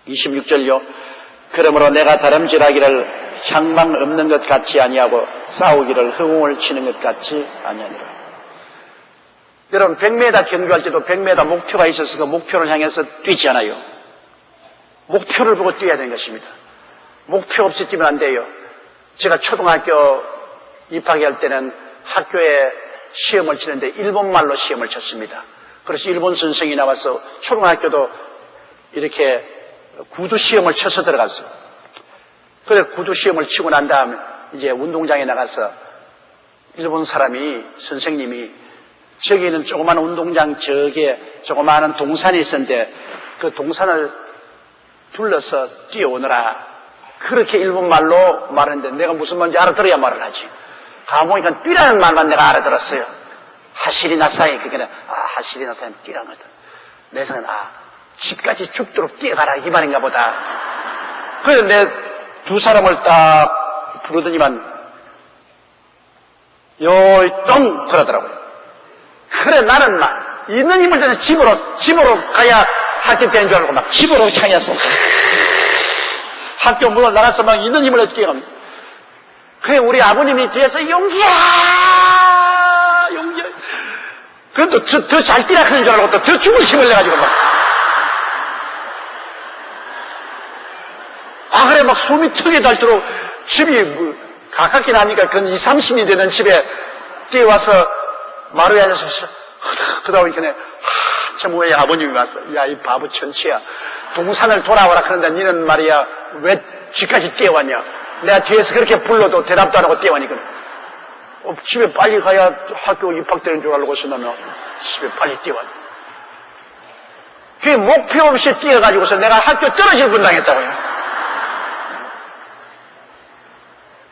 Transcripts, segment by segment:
26절요. 그러므로 내가 다름질하기를 향방 없는 것 같이 아니하고 싸우기를 허공을 치는 것 같이 아니하니라. 여러분 100m 경주할 때도 100m 목표가 있어서 그 목표를 향해서 뛰지 않아요. 목표를 보고 뛰어야 되는 것입니다. 목표 없이 뛰면 안 돼요. 제가 초등학교 입학할 때는 학교에 시험을 치는데 일본말로 시험을 쳤습니다. 그래서 일본 선생이 나와서 초등학교도 이렇게 구두 시험을 쳐서 들어갔어요. 그래 구두 시험을 치고 난 다음에 이제 운동장에 나가서 일본 사람이 선생님이 저기 있는 조그마한 운동장 저기에 조그마한 동산이 있었는데 그 동산을 둘러서 뛰어오느라 그렇게 일본말로 말하는데 내가 무슨 말인지 알아들어야 말을 하지. 가보니까 뛰라는 말만 내가 알아들었어요. 하시리 나사이 그게 하시리 나사이 뛰라는 거다. 내 생각은 집까지 죽도록 뛰어가라 이 말인가 보다. 그래서 내 두 사람을 딱 부르더니만 요똥 그러더라고요. 그래 나는 막 있는 힘을 대서 집으로 가야 학교 되는 줄 알고 막 집으로 향해서 학교 문을 나가서 막 있는 힘을 내서 뛰어갑니다. 그래 우리 아버님이 뒤에서 용기야 그래도 더 잘 뛰라 하는 줄 알고 또 더 죽을 힘을 내가지고 막 그래 막 숨이 턱에 닳도록 집이 가깝긴 하니까 근 20-30리 되는 집에 뛰어와서 마루에 앉아서 그러다 보니까 참 왜 아버님이 왔어. 야 이 바보 천치야. 동산을 돌아와라 그런데 니는 말이야 왜 집까지 뛰어왔냐. 내가 뒤에서 그렇게 불러도 대답도 안 하고 뛰어가니까 집에 빨리 가야 학교 입학되는 줄 알고서 나는 집에 빨리 뛰어왔네. 그게 목표 없이 뛰어가지고서 내가 학교 떨어질 분당했다고요.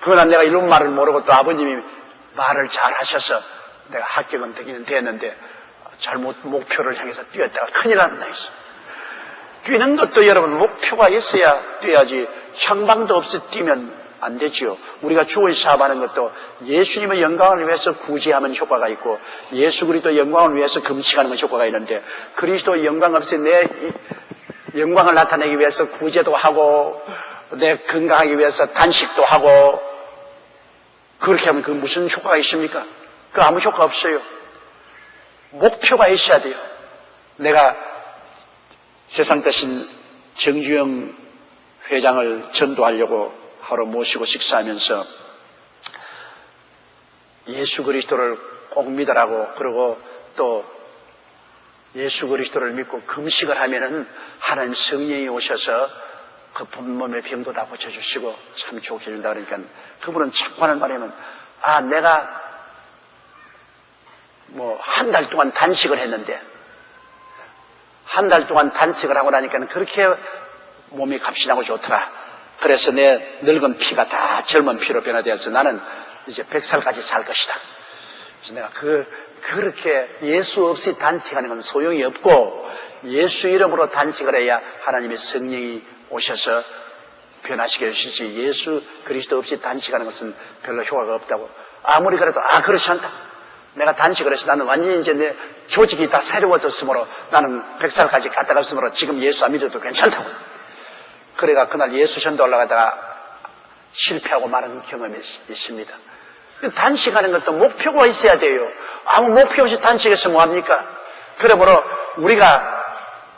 그러나 내가 이런 말을 모르고 또 아버님이 말을 잘 하셔서 내가 합격은 되기는 됐는데 잘못 목표를 향해서 뛰었다가 큰일 난다 했어. 뛰는 것도 여러분 목표가 있어야 뛰어야지 향방도 없이 뛰면 안 되지요. 우리가 주의 사업하는 것도 예수님의 영광을 위해서 구제하면 효과가 있고 예수 그리스도 영광을 위해서 금식하는 건 효과가 있는데 그리스도 영광 없이 내 영광을 나타내기 위해서 구제도 하고 내 건강하기 위해서 단식도 하고 그렇게 하면 그 무슨 효과가 있습니까? 그 아무 효과 없어요. 목표가 있어야 돼요. 내가 세상 대신 정주영 회장을 전도하려고 하루 모시고 식사하면서 예수 그리스도를 꼭 믿으라고 그러고 또 예수 그리스도를 믿고 금식을 하면은 하나님 성령이 오셔서 그 몸의 병도 다 고쳐주시고 참 좋게 해준다 그러니까 그분은 자꾸 하는 말이면 내가 한 달 동안 단식을 했는데 한 달 동안 단식을 하고 나니까 그렇게 몸이 갑신하고 좋더라. 그래서 내 늙은 피가 다 젊은 피로 변화되어서 나는 이제 100살까지 살 것이다. 그래서 내가 그렇게 예수 없이 단식하는 건 소용이 없고 예수 이름으로 단식을 해야 하나님의 성령이 오셔서 변화시켜 주시지 예수 그리스도 없이 단식하는 것은 별로 효과가 없다고. 아무리 그래도 그렇지 않다. 내가 단식을 해서 나는 완전히 이제 내 조직이 다 새로워졌으므로 나는 100살까지 갔다 갔으므로 지금 예수 안 믿어도 괜찮다고. 그래가 그날 예수 전도 올라가다가 실패하고 마는 경험이 있습니다. 단식하는 것도 목표가 있어야 돼요. 아무 목표 없이 단식해서 뭐합니까? 그러므로 우리가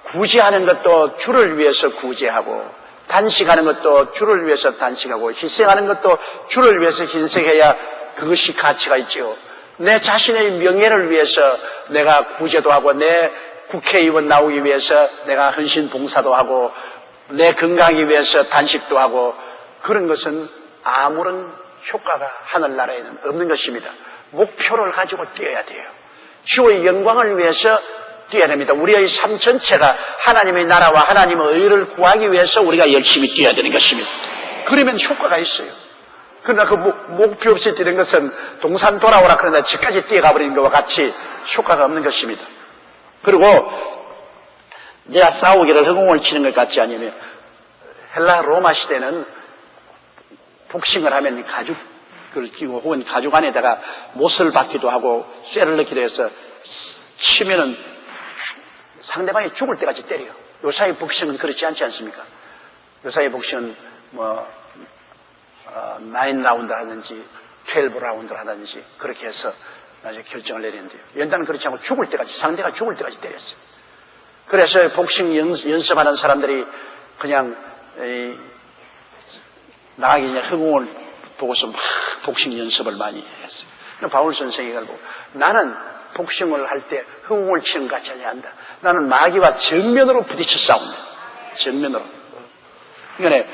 구제하는 것도 주를 위해서 구제하고 단식하는 것도 주를 위해서 단식하고 희생하는 것도 주를 위해서 희생해야 그것이 가치가 있지요. 내 자신의 명예를 위해서 내가 구제도 하고 내 국회의원 나오기 위해서 내가 헌신 봉사도 하고 내 건강하기 위해서 단식도 하고 그런 것은 아무런 효과가 하늘나라에는 없는 것입니다. 목표를 가지고 뛰어야 돼요. 주의 영광을 위해서 뛰어야 됩니다. 우리의 삶 전체가 하나님의 나라와 하나님의 의를 구하기 위해서 우리가 열심히 뛰어야 되는 것입니다. 그러면 효과가 있어요. 그러나 그 목표 없이 뛰는 것은 동산 돌아오라 그러는데 집까지 뛰어가 버리는 것과 같이 효과가 없는 것입니다. 그리고 내가 싸우기를 허공을 치는 것 같지 않으면 헬라 로마 시대는 복싱을 하면 가죽을 끼고 혹은 가죽 안에다가 못을 박기도 하고 쇠를 넣기도 해서 치면은 상대방이 죽을 때까지 때려요. 요사이 복싱은 그렇지 않지 않습니까? 요사이 복싱은 9라운드 하든지 12라운드 하든지 그렇게 해서 나중에 결정을 내리는데요. 연단은 그렇지 않고 죽을 때까지, 상대가 죽을 때까지 때렸어요. 그래서 복싱 연습하는 사람들이 그냥 나가기 전에 허공을 보고서 막 복싱 연습을 많이 했어요. 바울 선생이 결국 나는 복싱을 할 때 허공을 치는 것 같이 하지 않는다. 나는 마귀와 정면으로 부딪혀 싸운다. 정면으로. 그러니까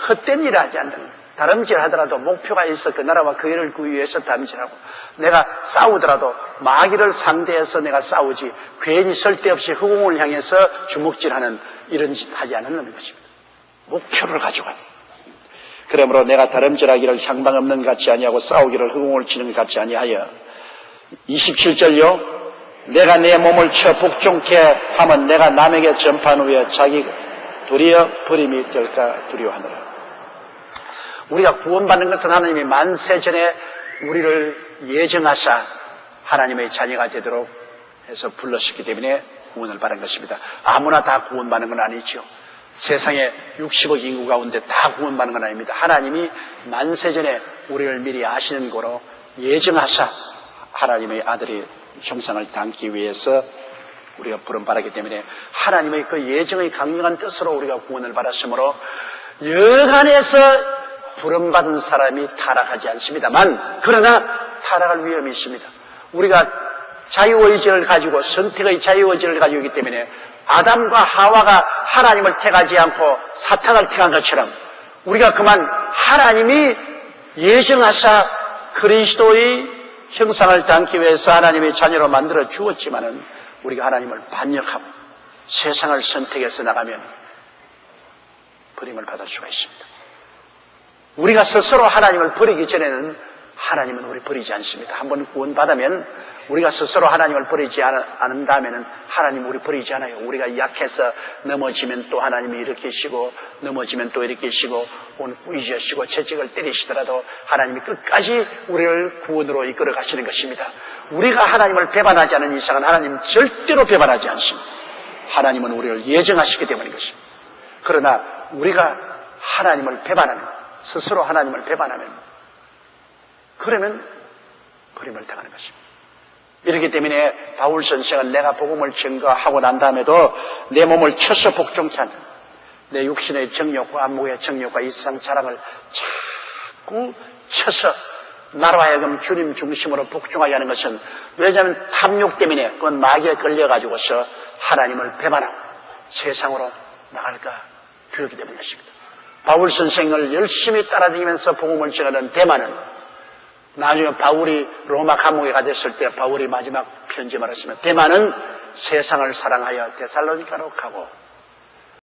헛된 일을 하지 않는다. 다름질 하더라도 목표가 있어 그 나라와 그 일을 구하기 위해서 다름질하고 내가 싸우더라도 마귀를 상대해서 내가 싸우지 괜히 쓸데없이 허공을 향해서 주먹질하는 이런 짓 하지 않는 것입니다. 목표를 가지고 그러므로 내가 다름질하기를 향방 없는 것 같이 아니하고 싸우기를 허공을 치는 것 같이 아니하여 27절요. 내가 내 몸을 쳐 복종케 하면 내가 남에게 전파한 후에 자기 도리어 버림이 될까 두려워하느라. 우리가 구원받는 것은 하나님이 만세전에 우리를 예정하사 하나님의 자녀가 되도록 해서 불렀기 때문에 구원을 받은 것입니다. 아무나 다 구원받는 건 아니죠. 세상에 60억 인구 가운데 다 구원받는 건 아닙니다. 하나님이 만세전에 우리를 미리 아시는 거로 예정하사 하나님의 아들의 형상을 담기 위해서 우리가 부름받았기 때문에 하나님의 그 예정의 강력한 뜻으로 우리가 구원을 받았으므로 영안에서 부름받은 사람이 타락하지 않습니다만 그러나 타락할 위험이 있습니다. 우리가 자유의지를 가지고 선택의 자유의지를 가지고 있기 때문에 아담과 하와가 하나님을 택하지 않고 사탄을 택한 것처럼 우리가 그만 하나님이 예정하사 그리스도의 형상을 담기 위해서 하나님의 자녀로 만들어 주었지만은 우리가 하나님을 반역하고 세상을 선택해서 나가면 버림을 받을 수가 있습니다. 우리가 스스로 하나님을 버리기 전에는 하나님은 우리 버리지 않습니다. 한번 구원받으면 우리가 스스로 하나님을 버리지 않은 다음에는 하나님 우리 버리지 않아요. 우리가 약해서 넘어지면 또 하나님이 일으키시고 넘어지면 또 일으키시고 꾸짖으시고 채찍을 때리시더라도 하나님이 끝까지 우리를 구원으로 이끌어 가시는 것입니다. 우리가 하나님을 배반하지 않은 이상은 하나님 절대로 배반하지 않습니다. 하나님은 우리를 예정하시기 때문인 것입니다. 그러나 우리가 하나님을 배반하는 스스로 하나님을 배반하면 그러면 버림을 당하는 것입니다. 이렇기 때문에 바울 선생은 내가 복음을 증거하고 난 다음에도 내 몸을 쳐서 복종케 한다. 내 육신의 정욕과 안목의 정욕과 이 세상 자랑을 자꾸 쳐서 나로 하여금 주님 중심으로 복종하게 하는 것은 왜냐하면 탐욕 때문에 그건 마귀에 걸려가지고서 하나님을 배반하고 세상으로 나갈까 두렵기 때문인 것입니다. 바울 선생을 열심히 따라다니면서 복음을 전하는 데마는 나중에 바울이 로마 감옥에 가졌을 때 바울이 마지막 편지 말했으면 데마는 세상을 사랑하여 데살로니가로 가고